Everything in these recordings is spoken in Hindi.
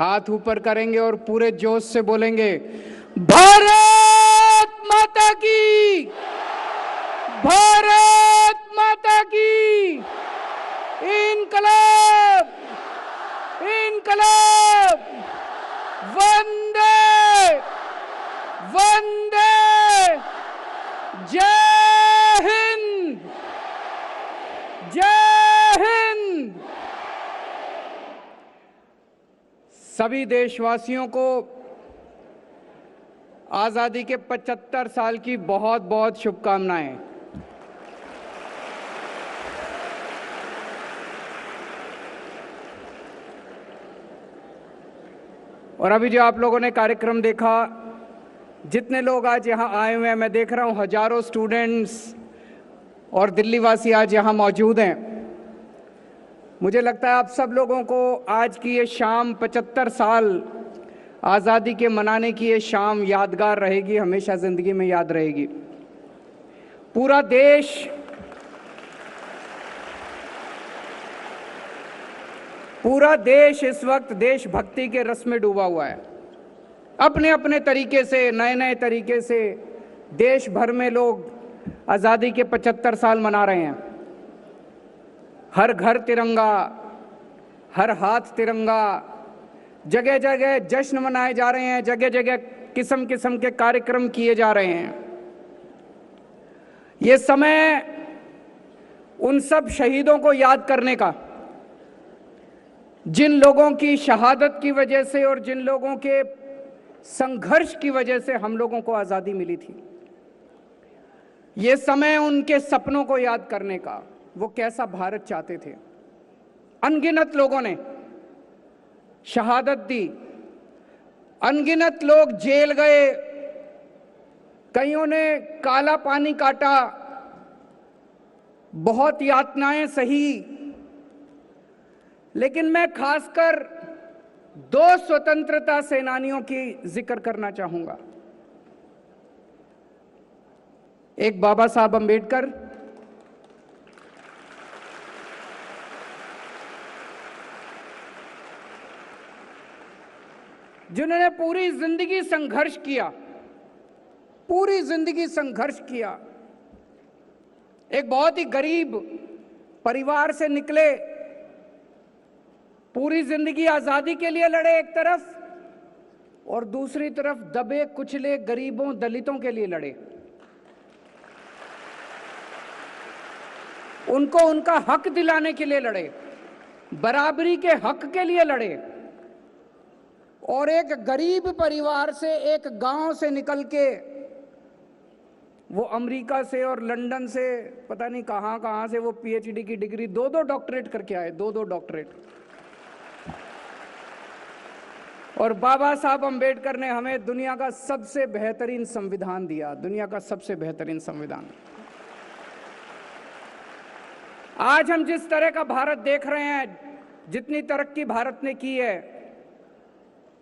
हाथ ऊपर करेंगे और पूरे जोश से बोलेंगे, भारत माता की, भारत माता की, इनकलाब, इनकलाब, वंदे, वंदे, जय हिंद, जय हिंद। सभी देशवासियों को आजादी के 75 साल की बहुत बहुत शुभकामनाएं। और अभी जो आप लोगों ने कार्यक्रम देखा, जितने लोग आज यहाँ आए हुए हैं, मैं देख रहा हूँ हजारों स्टूडेंट्स और दिल्ली वासी आज यहाँ मौजूद हैं। मुझे लगता है आप सब लोगों को आज की ये शाम 75 साल आज़ादी के मनाने की ये शाम यादगार रहेगी, हमेशा ज़िंदगी में याद रहेगी। पूरा देश इस वक्त देशभक्ति के रस में डूबा हुआ है। अपने अपने तरीके से, नए नए तरीके से देश भर में लोग आज़ादी के 75 साल मना रहे हैं। हर घर तिरंगा, हर हाथ तिरंगा, जगह जगह जश्न मनाए जा रहे हैं, जगह जगह किस्म किस्म के कार्यक्रम किए जा रहे हैं। ये समय उन सब शहीदों को याद करने का, जिन लोगों की शहादत की वजह से और जिन लोगों के संघर्ष की वजह से हम लोगों को आज़ादी मिली थी। ये समय उनके सपनों को याद करने का, वो कैसा भारत चाहते थे। अनगिनत लोगों ने शहादत दी, अनगिनत लोग जेल गए, कईयों ने काला पानी काटा, बहुत यातनाएं सही। लेकिन मैं खासकर 2 स्वतंत्रता सेनानियों की जिक्र करना चाहूंगा। एक बाबा साहब अंबेडकर, जिन्होंने पूरी जिंदगी संघर्ष किया, पूरी जिंदगी संघर्ष किया। एक बहुत ही गरीब परिवार से निकले, पूरी जिंदगी आजादी के लिए लड़े एक तरफ, और दूसरी तरफ दबे कुचले गरीबों दलितों के लिए लड़े। उनको उनका हक दिलाने के लिए लड़े, बराबरी के हक के लिए लड़े। और एक गरीब परिवार से, एक गांव से निकल के वो अमेरिका से और लंदन से, पता नहीं कहां से वो पीएचडी की डिग्री, 2-2 डॉक्टरेट करके आए, 2-2 डॉक्टरेट। और बाबा साहब अंबेडकर ने हमें दुनिया का सबसे बेहतरीन संविधान दिया, दुनिया का सबसे बेहतरीन संविधान। आज हम जिस तरह का भारत देख रहे हैं, जितनी तरक्की भारत ने की है,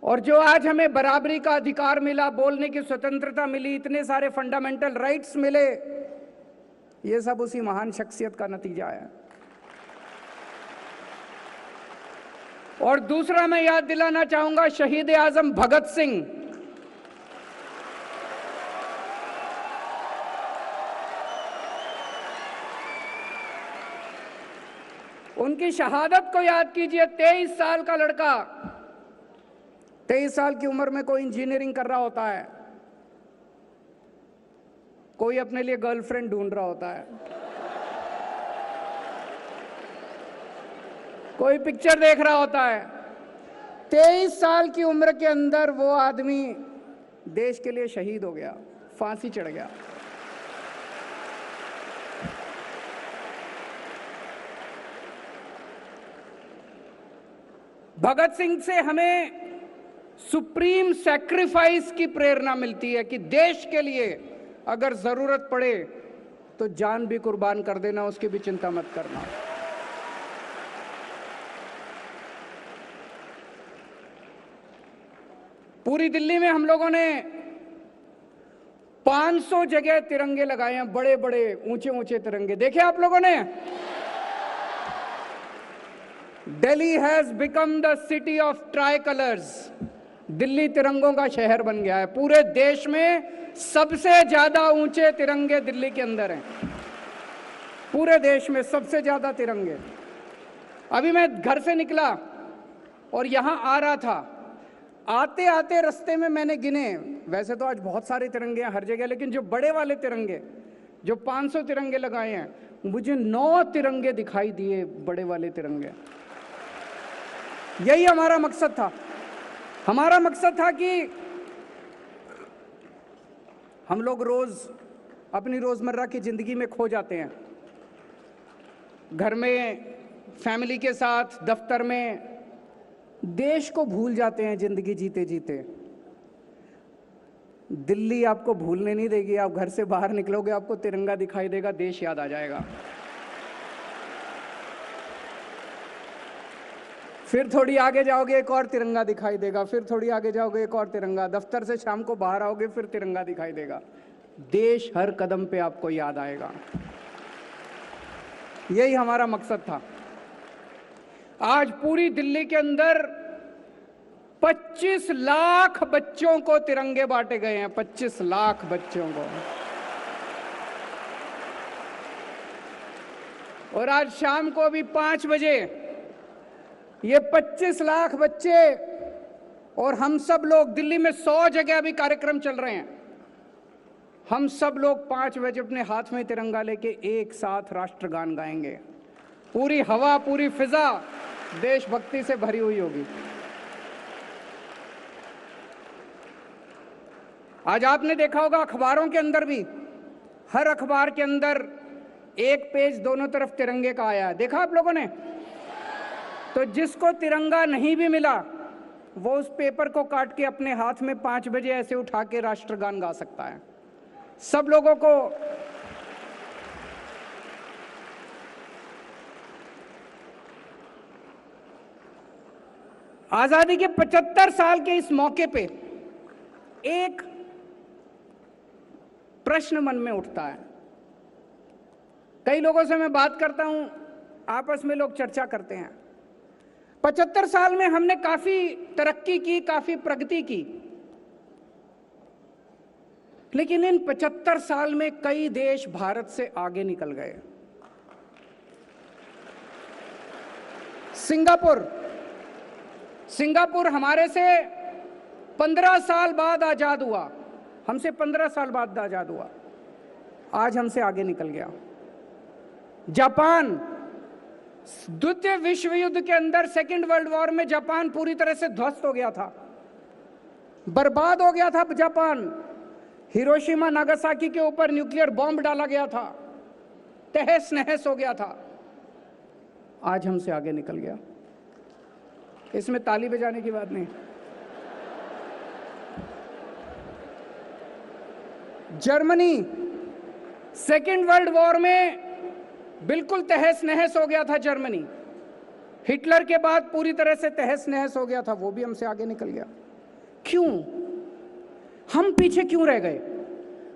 और जो आज हमें बराबरी का अधिकार मिला, बोलने की स्वतंत्रता मिली, इतने सारे फंडामेंटल राइट्स मिले, ये सब उसी महान शख्सियत का नतीजा है। और दूसरा मैं याद दिलाना चाहूंगा शहीद आजम भगत सिंह। उनकी शहादत को याद कीजिए। 23 साल का लड़का, 23 साल की उम्र में कोई इंजीनियरिंग कर रहा होता है, कोई अपने लिए गर्लफ्रेंड ढूंढ रहा होता है, कोई पिक्चर देख रहा होता है। 23 साल की उम्र के अंदर वो आदमी देश के लिए शहीद हो गया, फांसी चढ़ गया। भगत सिंह से हमें सुप्रीम सैक्रिफाइस की प्रेरणा मिलती है कि देश के लिए अगर जरूरत पड़े तो जान भी कुर्बान कर देना, उसकी भी चिंता मत करना। पूरी दिल्ली में हम लोगों ने 500 जगह तिरंगे लगाए हैं, बड़े बड़े ऊंचे ऊंचे तिरंगे। देखे आप लोगों ने? Delhi has become the city of tricolours. Delhi तिरंगों का शहर बन गया है। पूरे देश में सबसे ज्यादा ऊंचे तिरंगे दिल्ली के अंदर हैं। पूरे देश में सबसे ज्यादा तिरंगे। अभी मैं घर से निकला और यहां आ रहा था, आते आते रास्ते में मैंने गिने, वैसे तो आज बहुत सारे तिरंगे हैं हर जगह, लेकिन जो बड़े वाले तिरंगे, जो 500 तिरंगे लगाए हैं, मुझे 9 तिरंगे दिखाई दिए, बड़े वाले तिरंगे। यही हमारा मकसद था। हमारा मकसद था कि हम लोग रोज अपनी रोजमर्रा की जिंदगी में खो जाते हैं, घर में, फैमिली के साथ, दफ्तर में, देश को भूल जाते हैं जिंदगी जीते जीते। दिल्ली आपको भूलने नहीं देगी। आप घर से बाहर निकलोगे, आपको तिरंगा दिखाई देगा, देश याद आ जाएगा। फिर थोड़ी आगे जाओगे, एक और तिरंगा दिखाई देगा, फिर थोड़ी आगे जाओगे, एक और तिरंगा, दफ्तर से शाम को बाहर आओगे, फिर तिरंगा दिखाई देगा। देश हर कदम पे आपको याद आएगा। यही हमारा मकसद था। आज पूरी दिल्ली के अंदर 25 लाख बच्चों को तिरंगे बांटे गए हैं। 25 लाख बच्चों को। और आज शाम को भी 5 बजे ये 25 लाख बच्चे और हम सब लोग, दिल्ली में 100 जगह अभी कार्यक्रम चल रहे हैं, हम सब लोग 5 बजे अपने हाथ में तिरंगा लेके एक साथ राष्ट्रगान गाएंगे। पूरी हवा, पूरी फिजा देशभक्ति से भरी हुई होगी। आज आपने देखा होगा अखबारों के अंदर भी, हर अखबार के अंदर एक पेज दोनों तरफ तिरंगे का आया है। देखा आप लोगों ने? तो जिसको तिरंगा नहीं भी मिला, वो उस पेपर को काट के अपने हाथ में 5 बजे ऐसे उठा के राष्ट्रगान गा सकता है। सब लोगों को आजादी के 75 साल के इस मौके पे एक प्रश्न मन में उठता है। कई लोगों से मैं बात करता हूं, आपस में लोग चर्चा करते हैं। 75 साल में हमने काफी तरक्की की, काफी प्रगति की, लेकिन इन 75 साल में कई देश भारत से आगे निकल गए। सिंगापुर हमारे से 15 साल बाद आजाद हुआ, हमसे 15 साल बाद आजाद हुआ, आज हमसे आगे निकल गया। जापान, द्वितीय विश्व युद्ध के अंदर, सेकेंड वर्ल्ड वॉर में जापान पूरी तरह से ध्वस्त हो गया था, बर्बाद हो गया था जापान। हिरोशिमा नागासाकी के ऊपर न्यूक्लियर बॉम्ब डाला गया था, तहस नहस हो गया था, आज हमसे आगे निकल गया। इसमें ताली बजाने की बात नहीं। जर्मनी, सेकेंड वर्ल्ड वॉर में बिल्कुल तहस नहस हो गया था जर्मनी, हिटलर के बाद पूरी तरह से तहस नहस हो गया था, वो भी हमसे आगे निकल गया। क्यों? हम पीछे क्यों रह गए?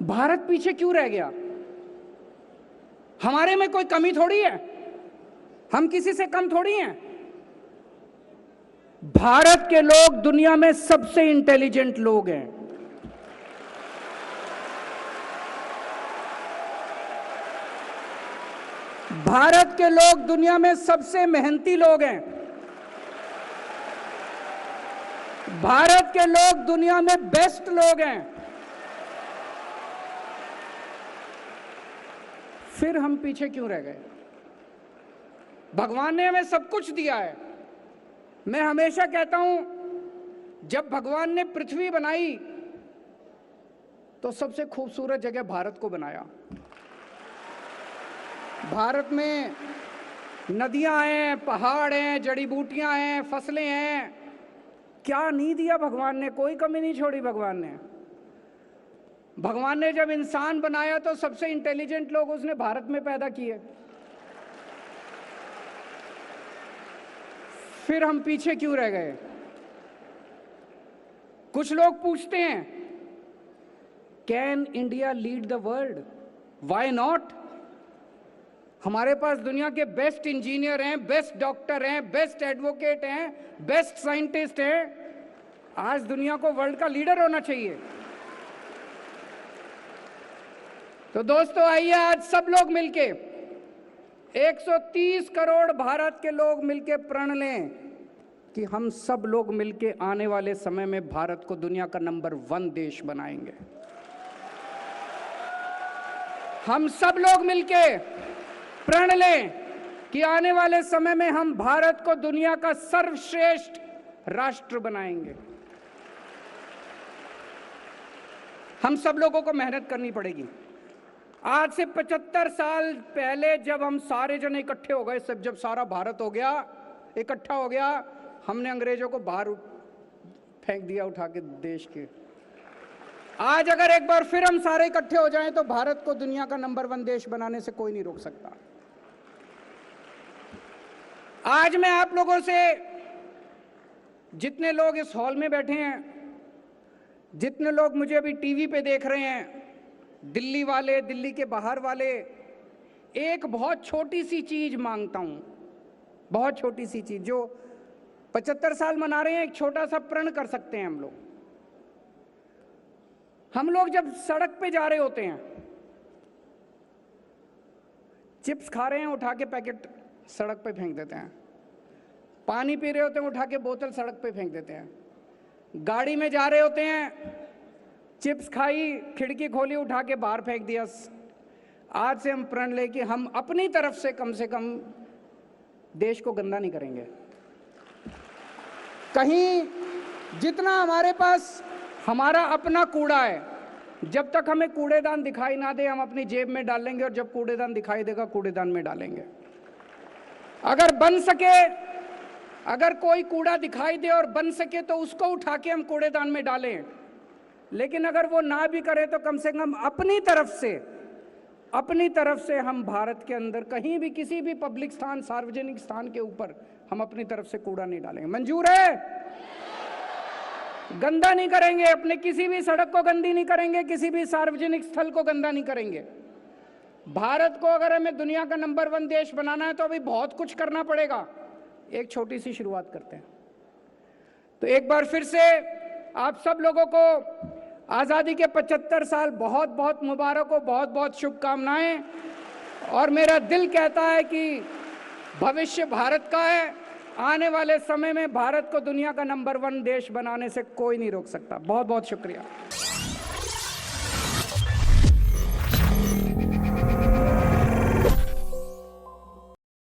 भारत पीछे क्यों रह गया? हमारे में कोई कमी थोड़ी है, हम किसी से कम थोड़ी हैं। भारत के लोग दुनिया में सबसे इंटेलिजेंट लोग हैं। भारत के लोग दुनिया में सबसे मेहनती लोग हैं। भारत के लोग दुनिया में बेस्ट लोग हैं। फिर हम पीछे क्यों रह गए? भगवान ने हमें सब कुछ दिया है। मैं हमेशा कहता हूं, जब भगवान ने पृथ्वी बनाई तो सबसे खूबसूरत जगह भारत को बनाया। भारत में नदियां हैं, पहाड़ हैं, जड़ी बूटियां हैं, फसलें हैं। क्या नहीं दिया भगवान ने? कोई कमी नहीं छोड़ी भगवान ने। भगवान ने जब इंसान बनाया तो सबसे इंटेलिजेंट लोग उसने भारत में पैदा किए। फिर हम पीछे क्यों रह गए? कुछ लोग पूछते हैं, can India lead the world? Why not? हमारे पास दुनिया के बेस्ट इंजीनियर हैं, बेस्ट डॉक्टर हैं, बेस्ट एडवोकेट हैं, बेस्ट साइंटिस्ट हैं। आज दुनिया को वर्ल्ड का लीडर होना चाहिए। तो दोस्तों आइए आज सब लोग मिलके 130 करोड़ भारत के लोग मिलके प्रण लें कि हम सब लोग मिलके आने वाले समय में भारत को दुनिया का नंबर 1 देश बनाएंगे। हम सब लोग मिलके प्रण लें कि आने वाले समय में हम भारत को दुनिया का सर्वश्रेष्ठ राष्ट्र बनाएंगे। हम सब लोगों को मेहनत करनी पड़ेगी। आज से 75 साल पहले जब हम सारे जन इकट्ठे हो गए, सब जब सारा भारत हो गया, इकट्ठा हो गया, हमने अंग्रेजों को बाहर फेंक दिया उठा के देश के। आज अगर एक बार फिर हम सारे इकट्ठे हो जाएं तो भारत को दुनिया का नंबर 1 देश बनाने से कोई नहीं रोक सकता। आज मैं आप लोगों से, जितने लोग इस हॉल में बैठे हैं, जितने लोग मुझे अभी टीवी पे देख रहे हैं, दिल्ली वाले, दिल्ली के बाहर वाले, एक बहुत छोटी सी चीज मांगता हूं। बहुत छोटी सी चीज, जो 75 साल मना रहे हैं, एक छोटा सा प्रण कर सकते हैं हम लोग जब सड़क पे जा रहे होते हैं, चिप्स खा रहे हैं, उठा के पैकेट सड़क पे फेंक देते हैं। पानी पी रहे होते हैं, उठा के बोतल सड़क पे फेंक देते हैं। गाड़ी में जा रहे होते हैं, चिप्स खाई, खिड़की खोली, उठा के बाहर फेंक दिया। आज से हम प्रण ले कि हम अपनी तरफ से कम देश को गंदा नहीं करेंगे। कहीं जितना हमारे पास हमारा अपना कूड़ा है, जब तक हमें कूड़ेदान दिखाई ना दे, हम अपनी जेब में डाल लेंगे, और जब कूड़ेदान दिखाई देगा कूड़ेदान में डालेंगे। अगर बन सके, अगर कोई कूड़ा दिखाई दे और बन सके तो उसको उठा के हम कूड़ेदान में डालें। लेकिन अगर वो ना भी करे तो कम से कम अपनी तरफ से हम भारत के अंदर कहीं भी, किसी भी पब्लिक स्थान, सार्वजनिक स्थान के ऊपर हम अपनी तरफ से कूड़ा नहीं डालेंगे। मंजूर है? गंदा नहीं करेंगे, अपने किसी भी सड़क को गंदी नहीं करेंगे, किसी भी सार्वजनिक स्थल को गंदा नहीं करेंगे। भारत को अगर हमें दुनिया का नंबर 1 देश बनाना है तो अभी बहुत कुछ करना पड़ेगा। एक छोटी सी शुरुआत करते हैं। तो एक बार फिर से आप सब लोगों को आज़ादी के 75 साल बहुत बहुत मुबारक हो, बहुत बहुत शुभकामनाएं। और मेरा दिल कहता है कि भविष्य भारत का है। आने वाले समय में भारत को दुनिया का नंबर 1 देश बनाने से कोई नहीं रोक सकता। बहुत बहुत शुक्रिया।